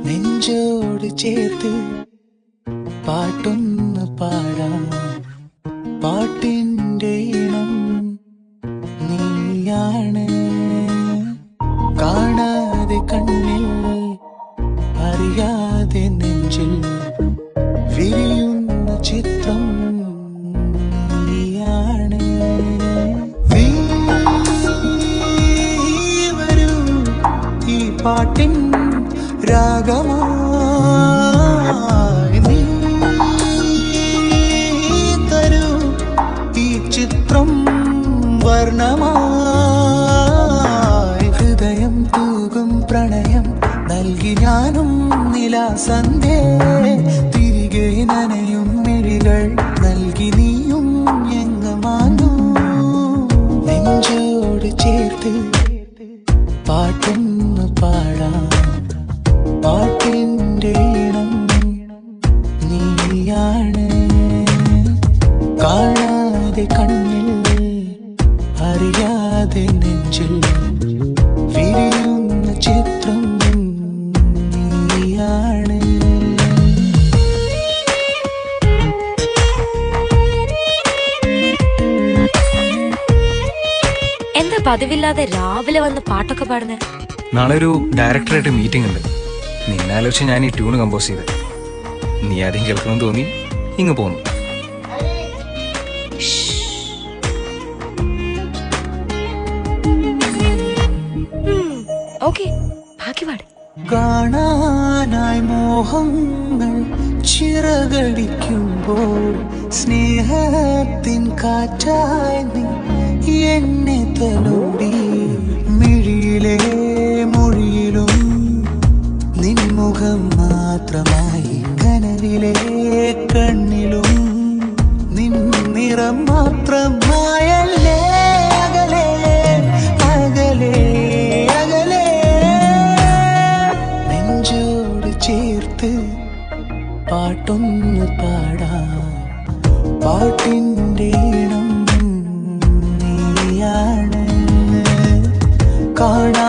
നെഞ്ചോട് ചേർത്ത് പാട്ടൊന്ന് പാടാം. പാട്ടിൻ്റെ ഇണം നീയാണ്. കാണാതെ കണ്ണിൽ അറിയാതെ നെഞ്ചിൽ വിരിയുന്ന ചിത്രം നീയാണ്. നീ വരൂ ഈ പാട്ടിൻ രാഗമായി. നീ തരൂ ഈ ചിത്രം വർണ്ണമായി. ഹൃദയം തൂകും പ്രണയം നൽകി ഞാനും നിലാസന്ധേ. തിരികെ നനയും മിഴികൾ നൽകി നീയും എങ്ങമാനു. നെഞ്ചോട് ചേർത്ത് പാട്ടൊന്ന് പാടാം. പാട്ടിൻ്റെ ഇണം നീയാണ്. കാണാതെ കണ്ണിൽ അറിയാതെ നെഞ്ചിൽ വിരിയുന്ന ചിത്രം നീയാണ്. എന്താ പതിവില്ലാതെ രാവിലെ വന്ന് പാട്ടൊക്കെ പാടുന്നേ? നാളെ ഒരു ഡയറക്ടറായിട്ട് മീറ്റിംഗ് ഉണ്ട്. നിന്നെ ആലോചിച്ച് ഞാൻ ഈ ട്യൂണ് കമ്പോസ് ചെയ്ത്. നീ ആദ്യം കേൾക്കണമെന്ന് തോന്നി ഇങ്ങ് പോന്നു. ഓക്കെ, ബാക്കി പാട്. കാണാനായി മോഹങ്ങൾ ചിറകടിക്കുമ്പോൾ സ്നേഹത്തിൻ കാറ്റായി നീ എന്നെ തലോടി. മിഴിയിലെ മൊഴിയിലും നിൻമുഖം മാത്രമായി. കനവിലെ കണ്ണിലും നിൻ നിറം മാത്രമായല്ലേ. അകലെ അകലെ അകലെ നെഞ്ചോട് ചേർത്ത് പാട്ടൊന്ന് പാടാം. പാട്ടിൻ്റെ ഇണം നീയാണ്. കാണാ